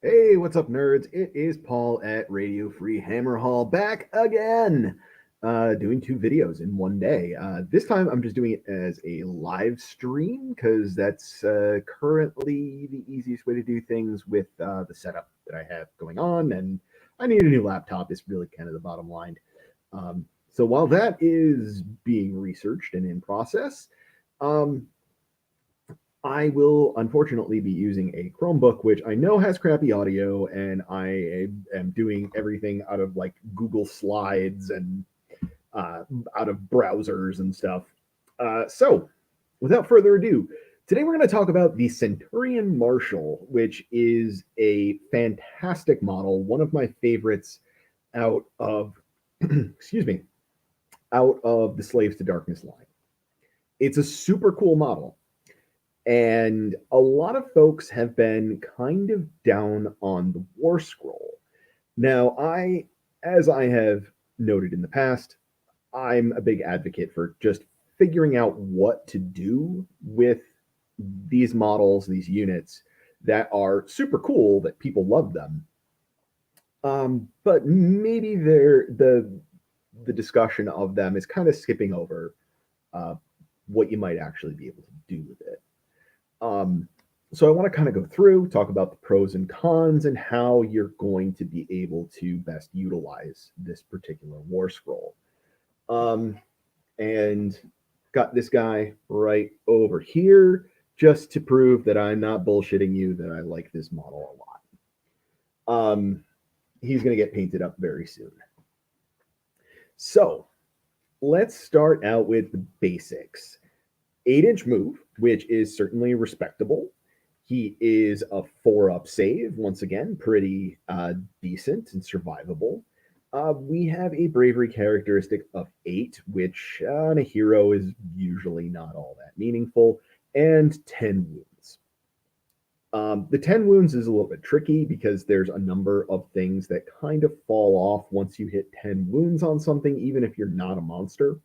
Hey, what's up, nerds? It is Paul at Radio Free Hammer Hall back again, doing two videos in one day. This time I'm just doing it as a live stream because that's currently the easiest way to do things with the setup that I have going on, and I need a new laptop, is really kind of the bottom line. So while that is being researched and in process, um, I will unfortunately be using a Chromebook, which I know has crappy audio, and I am doing everything out of like Google Slides and out of browsers and stuff. So, without further ado, today we're going to talk about the Centurion Marshal, which is a fantastic model, one of my favorites out of, excuse me, out of the Slaves to Darkness line. It's a super cool model. And a lot of folks have been kind of down on the War Scroll. Now, as I have noted in the past, I'm a big advocate for just figuring out what to do with these models, these units that are super cool, that people love them. But maybe the discussion of them is kind of skipping over uh, what you might actually be able to do with it. Um, so I want to kind of go through, talk about the pros and cons, and how you're going to be able to best utilize this particular war scroll. Um, and got this guy right over here just to prove that I'm not bullshitting you, that I like this model a lot. He's going to get painted up very soon. So let's start out with the basics. 8-inch move, which is certainly respectable. He is a 4-up save, once again, pretty decent and survivable. We have a bravery characteristic of 8, which on a hero is usually not all that meaningful, and 10 wounds. The 10 wounds is a little bit tricky because there's a number of things that kind of fall off once you hit 10 wounds on something, even if you're not a monster.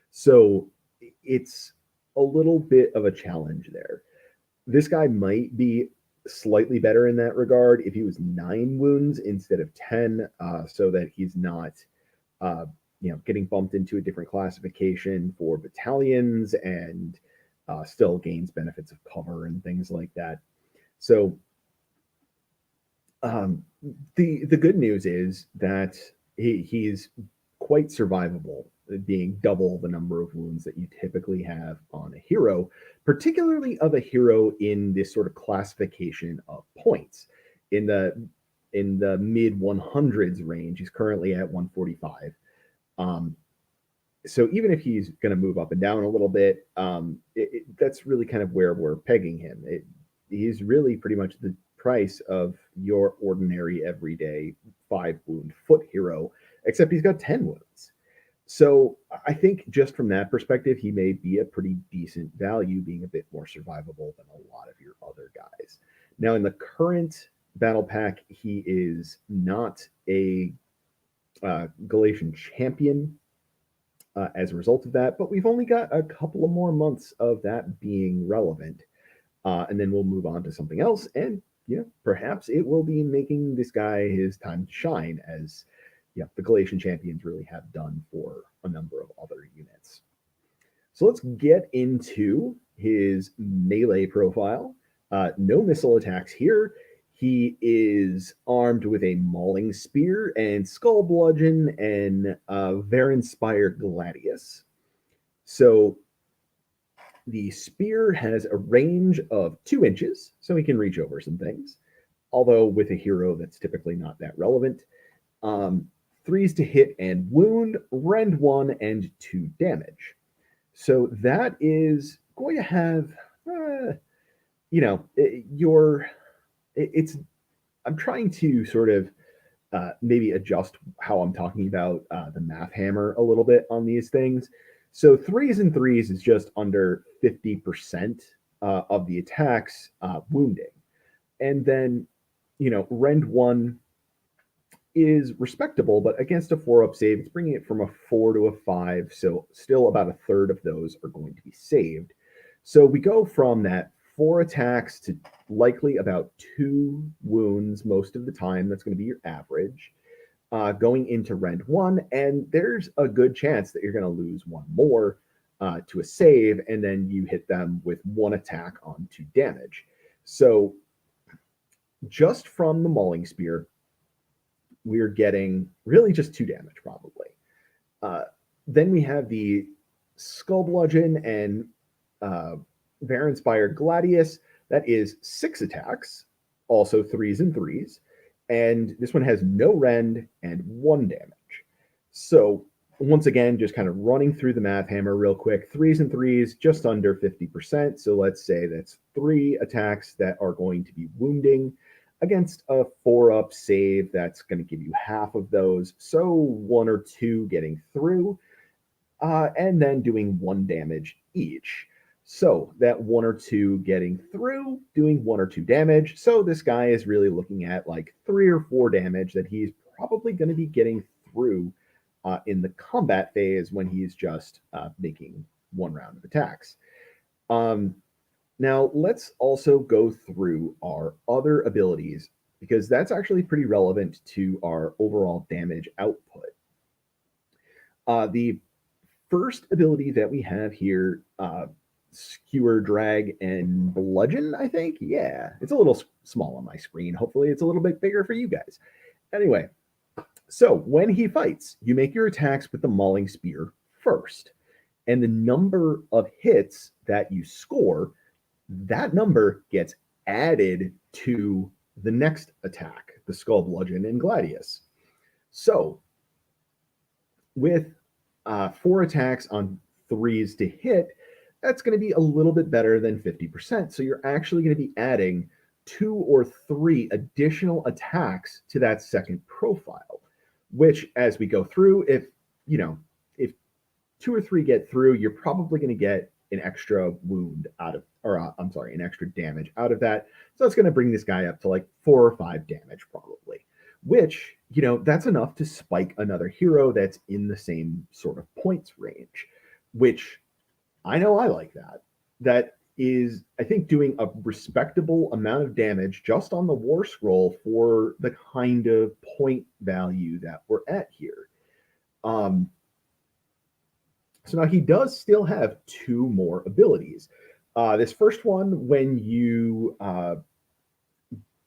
So it's a little bit of a challenge there. This guy might be slightly better in that regard if he was 9 wounds instead of 10, so that he's not, uh, getting bumped into a different classification for battalions and still gains benefits of cover and things like that. So um, the good news is that he's quite survivable, being double the number of wounds that you typically have on a hero, particularly of a hero in this sort of classification of points. In the mid 100s range, he's currently at 145. Um, so even if he's going to move up and down a little bit, that's really kind of where we're pegging him. He's really pretty much the price of your ordinary everyday 5 wound foot hero, except he's got 10 wounds. So I think just from that perspective, he may be a pretty decent value, being a bit more survivable than a lot of your other guys. Now, in the current battle pack, he is not a Galatian champion as a result of that, but we've only got a couple of more months of that being relevant. And then we'll move on to something else. And perhaps it will be making this guy his time to shine, as the Galatian champions really have done for a number of other units. So let's get into his melee profile. No missile attacks here. He is armed with a mauling spear and skull bludgeon and Varinspire Gladius. So the spear has a range of 2 inches, so he can reach over some things. Although with a hero, that's typically not that relevant. 3s to hit and wound, rend 1, and 2 damage. So that is going to have, it's. I'm trying to sort of maybe adjust how I'm talking about the math hammer a little bit on these things. So 3s and 3s is just under 50% of the attacks wounding. And then, rend 1 is respectable, but against a 4-up save, it's bringing it from a 4 to a 5. So still about a third of those are going to be saved. So we go from that 4 attacks to likely about 2 wounds most of the time. That's going to be your average. Going into Rend 1, and there's a good chance that you're going to lose 1 more to a save, and then you hit them with 1 attack on 2 damage. So just from the Mauling Spear, we're getting really just 2 damage probably. Then we have the Skull Bludgeon and Varanspire Gladius. That is 6 attacks, also 3s and 3s. And this one has no rend and 1 damage. So once again, just kind of running through the math hammer real quick, 3s and 3s, just under 50%. So let's say that's 3 attacks that are going to be wounding against a 4-up save. That's going to give you half of those. So 1 or 2 getting through, and then doing 1 damage each. So that 1 or 2 getting through, doing 1 or 2 damage. So this guy is really looking at like 3 or 4 damage that he's probably going to be getting through in the combat phase when he's just making 1 round of attacks. Now let's also go through our other abilities, because that's actually pretty relevant to our overall damage output. The first ability that we have here, Skewer, Drag, and Bludgeon, I think. Yeah, it's a little small on my screen. Hopefully it's a little bit bigger for you guys. Anyway, so when he fights, you make your attacks with the Mauling Spear first. And the number of hits that you score, that number gets added to the next attack, the Skull Bludgeon and Gladius. So with 4 attacks on 3s to hit, that's going to be a little bit better than 50%. So you're actually going to be adding 2 or 3 additional attacks to that second profile, which as we go through, if 2 or 3 get through, you're probably going to get an extra wound out of, or an extra damage out of that. So it's going to bring this guy up to like 4 or 5 damage probably, which, that's enough to spike another hero that's in the same sort of points range, which I know I like that. That is, I think, doing a respectable amount of damage just on the War Scroll for the kind of point value that we're at here. So now he does still have 2 more abilities. This first one, when you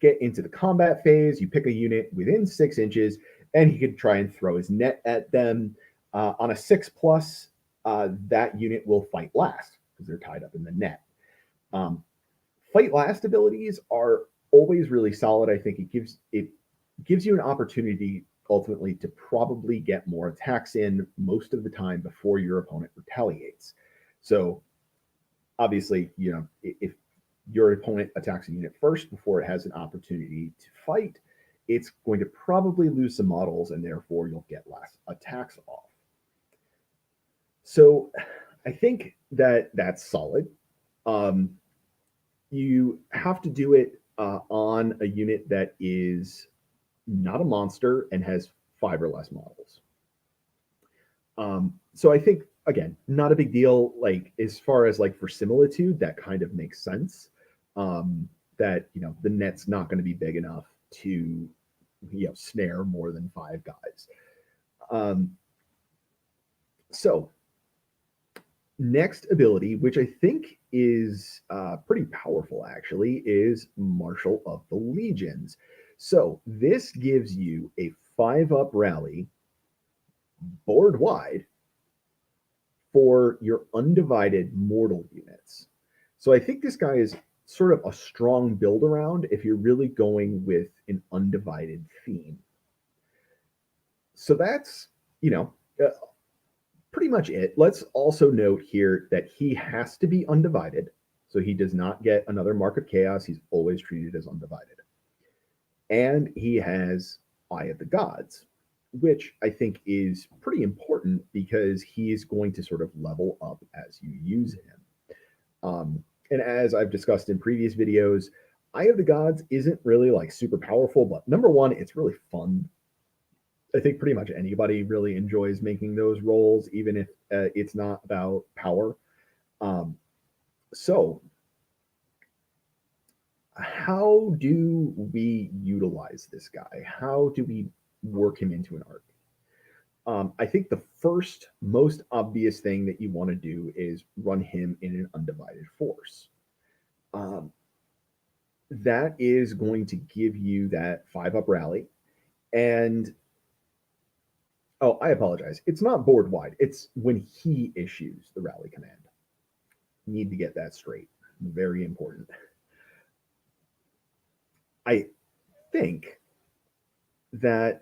get into the combat phase, you pick a unit within 6 inches, and he could try and throw his net at them. On a 6+, that unit will fight last because they're tied up in the net. Fight last abilities are always really solid. I think it gives you an opportunity ultimately to probably get more attacks in most of the time before your opponent retaliates. So obviously, if your opponent attacks a unit first before it has an opportunity to fight, it's going to probably lose some models, and therefore you'll get less attacks off. So I think that that's solid. You have to do it on a unit that is not a monster and has 5 or less models. So I think, again, not a big deal. Like, as far as like for similitude, that kind of makes sense. That the net's not going to be big enough to snare more than 5 guys. So next ability, which I think is pretty powerful actually, is Marshal of the Legions. So this gives you a 5-up rally board wide for your undivided mortal units. So I think this guy is sort of a strong build around if you're really going with an undivided theme. So that's, pretty much it. Let's also note here that he has to be undivided. So he does not get another Mark of Chaos. He's always treated as undivided. And he has Eye of the Gods, which I think is pretty important because he's going to sort of level up as you use him. And as I've discussed in previous videos, Eye of the Gods isn't really like super powerful, but number one, it's really fun. I think pretty much anybody really enjoys making those rolls, even if it's not about power. So how do we utilize this guy? How do we work him into an arc? I think the first most obvious thing that you want to do is run him in an undivided force. Um, that is going to give you that 5-up rally. And oh, I apologize. It's not board wide. It's when he issues the rally command. Need to get that straight. Very important. I think that,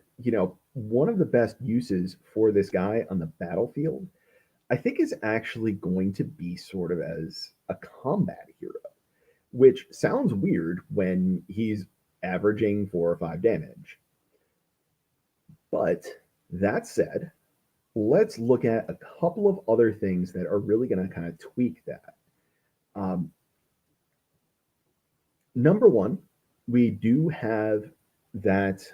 one of the best uses for this guy on the battlefield, I think is actually going to be sort of as a combat hero, which sounds weird when he's averaging 4 or 5 damage. But that said, let's look at a couple of other things that are really going to kind of tweak that. Number one, we do have that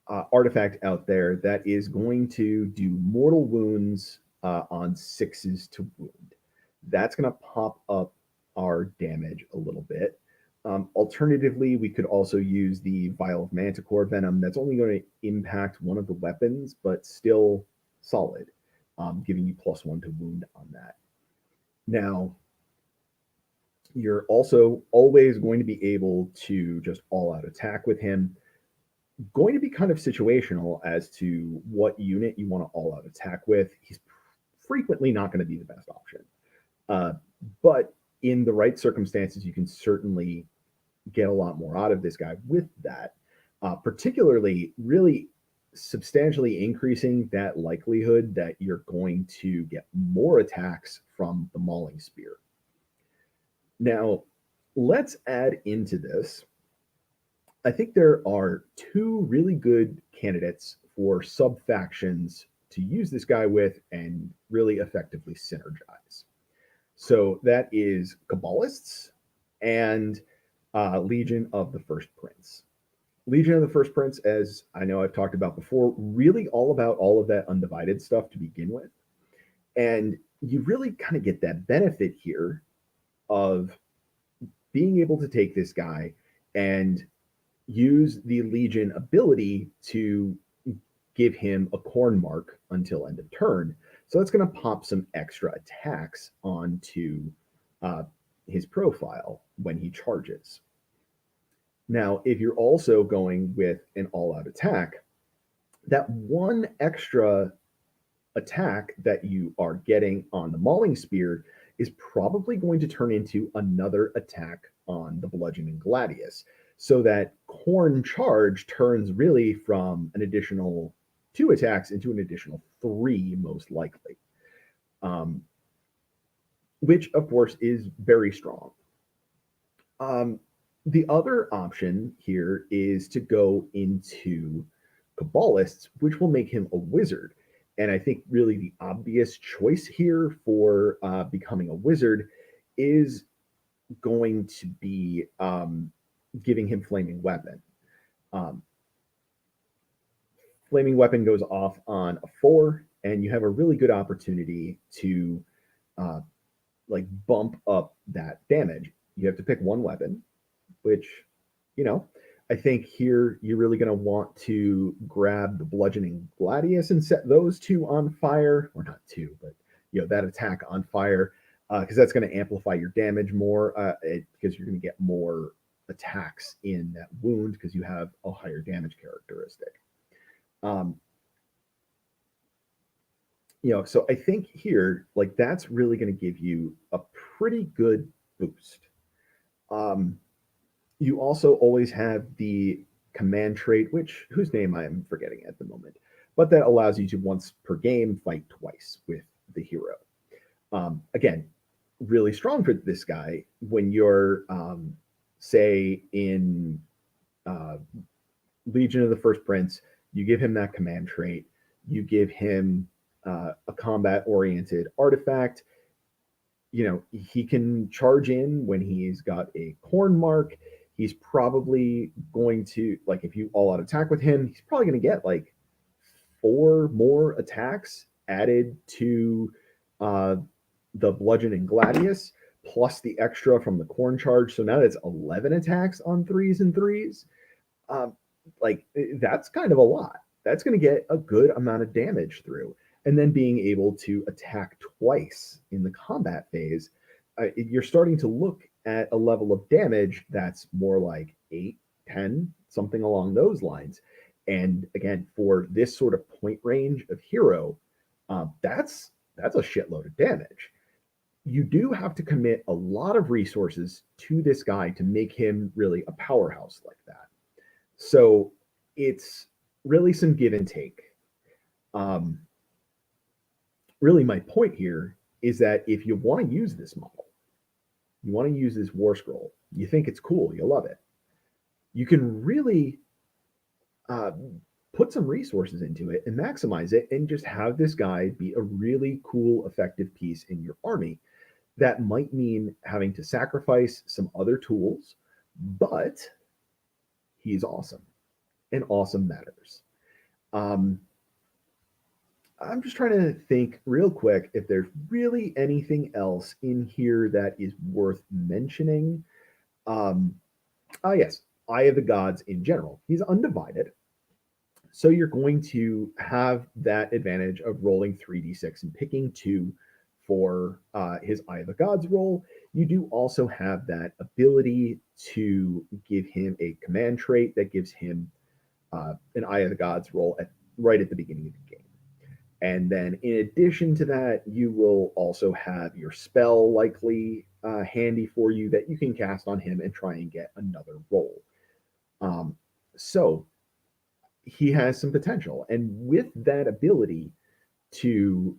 artifact out there that is going to do mortal wounds on 6s to wound. That's going to pop up our damage a little bit. Alternatively, we could also use the Vial of Manticore Venom. That's only going to impact one of the weapons, but still solid, giving you +1 to wound on that. Now, you're also always going to be able to just all-out attack with him. Going to be kind of situational as to what unit you want to all-out attack with. He's frequently not going to be the best option. But in the right circumstances, you can certainly get a lot more out of this guy with that, particularly really substantially increasing that likelihood that you're going to get more attacks from the Mauling Spear. Now, let's add into this. I think there are 2 really good candidates for sub-factions to use this guy with and really effectively synergize. So that is Kabbalists and Legion of the First Prince. Legion of the First Prince, as I know I've talked about before, really all about all of that undivided stuff to begin with. And you really kind of get that benefit here of being able to take this guy and use the Legion ability to give him a corn mark until end of turn. So that's going to pop some extra attacks onto his profile when he charges. Now, if you're also going with an all-out attack, that one extra attack that you are getting on the Mauling Spear is probably going to turn into another attack on the Bludgeoning Gladius. So that corn charge turns really from an additional 2 attacks into an additional 3, most likely. Which, of course, is very strong. The other option here is to go into Kabbalists, which will make him a wizard. And I think really the obvious choice here for becoming a wizard is going to be giving him Flaming Weapon. Flaming Weapon goes off on a 4, and you have a really good opportunity to bump up that damage. You have to pick one weapon, which, I think here you're really going to want to grab the Bludgeoning Gladius and set those 2 on fire, or not 2, but that attack on fire, because that's going to amplify your damage more, because you're going to get more attacks in that wound because you have a higher damage characteristic. So I think here, that's really going to give you a pretty good boost. You also always have the command trait, whose name I am forgetting at the moment, but that allows you to once per game fight twice with the hero. Again, really strong for this guy when you're, say, in Legion of the First Prince, you give him that command trait, you give him a combat-oriented artifact. He can charge in when he's got a corn mark. He's probably going to, if you all-out attack with him, he's probably going to get 4 more attacks added to the Bludgeoning Gladius. plus the extra from the corn charge. So now it's 11 attacks on 3s and 3s. Um, like that's kind of a lot. That's going to get a good amount of damage through. And then being able to attack twice in the combat phase, you're starting to look at a level of damage that's more like 8, 10, something along those lines. And again, for this sort of point range of hero, that's a shitload of damage. You do have to commit a lot of resources to this guy to make him really a powerhouse like that. So it's really some give and take. Um, really, my point here is that if you want to use this model, you want to use this war scroll, you think it's cool, you love it, you can really uh, put some resources into it and maximize it and just have this guy be a really cool, effective piece in your army. That might mean having to sacrifice some other tools, but he's awesome, and awesome matters. Um, I'm just trying to think real quick if there's really anything else in here that is worth mentioning. Um, yes, Eye of the Gods in general. He's undivided. So you're going to have that advantage of rolling 3d6 and picking 2 for his Eye of the Gods roll. You do also have that ability to give him a command trait that gives him an Eye of the Gods roll right at the beginning of the game. And then in addition to that, you will also have your spell likely handy for you that you can cast on him and try and get another roll. So he has some potential. And with that ability to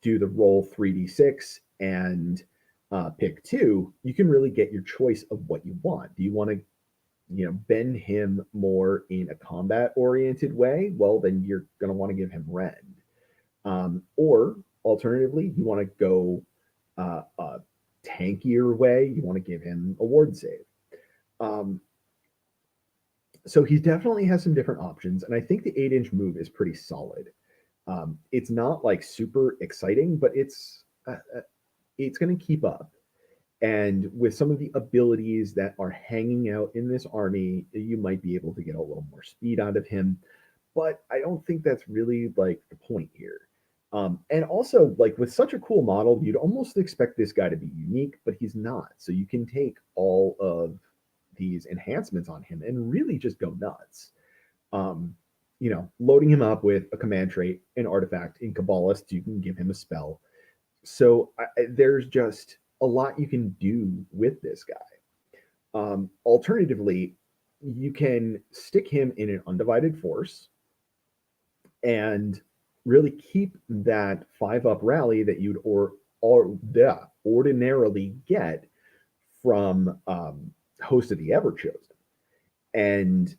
do the roll 3d6 and pick 2, you can really get your choice of what you want. Do you want to bend him more in a combat oriented way? Well, then you're going to want to give him rend. Or alternatively, you want to go a tankier way. You want to give him a ward save. So he definitely has some different options, and I think the 8-inch move is pretty solid. It's not like super exciting, but it's going to keep up. And with some of the abilities that are hanging out in this army, you might be able to get a little more speed out of him. But I don't think that's really like the point here. And also, like with such a cool model, you'd almost expect this guy to be unique, but he's not. So you can take all of these enhancements on him and really just go nuts. Loading him up with a command trait, an artifact. In Kabbalist, you can give him a spell. So there's just a lot you can do with this guy. Alternatively, you can stick him in an undivided force and really keep that 5-up rally that you'd ordinarily get from Host of the Everchosen, and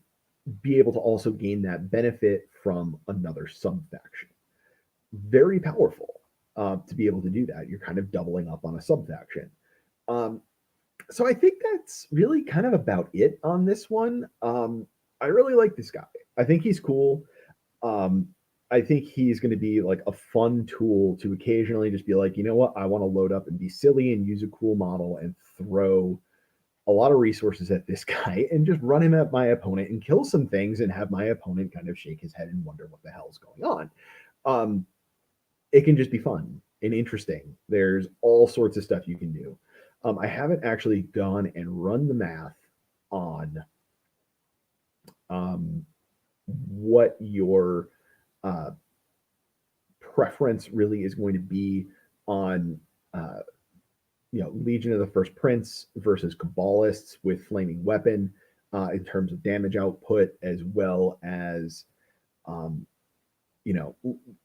be able to also gain that benefit from another sub-faction. Very powerful to be able to do that. You're kind of doubling up on a sub-faction. So I think that's really kind of about it on this one. I really like this guy. I think he's cool. I think he's going to be like a fun tool to occasionally just be like, you know what, I want to load up and be silly and use a cool model and throw a lot of resources at this guy and just run him at my opponent and kill some things and have my opponent kind of shake his head and wonder what the hell's going on. It can just be fun and interesting. There's all sorts of stuff you can do. I haven't actually gone and run the math on what your preference really is going to be on Legion of the First Prince versus Kabbalists with Flaming Weapon in terms of damage output, as well as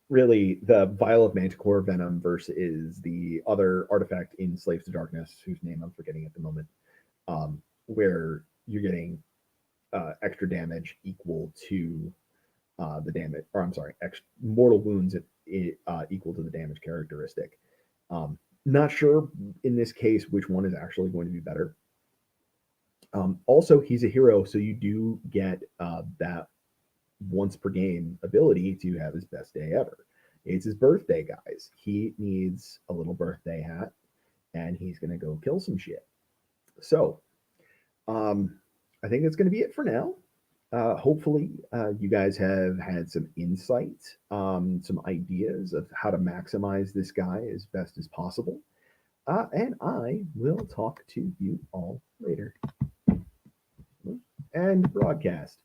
really the Vial of Manticore Venom versus the other artifact in Slaves to Darkness, whose name I'm forgetting at the moment, where you're getting extra damage equal to the damage, or I'm sorry, mortal wounds equal to the damage characteristic. Not sure in this case which one is actually going to be better. Also, he's a hero, so you do get that once per game ability to have his best day ever. It's his birthday, guys. He needs a little birthday hat. and he's going to go kill some shit. So, I think that's going to be it for now. Hopefully, you guys have had some insight, some ideas of how to maximize this guy as best as possible. And I will talk to you all later. And broadcast.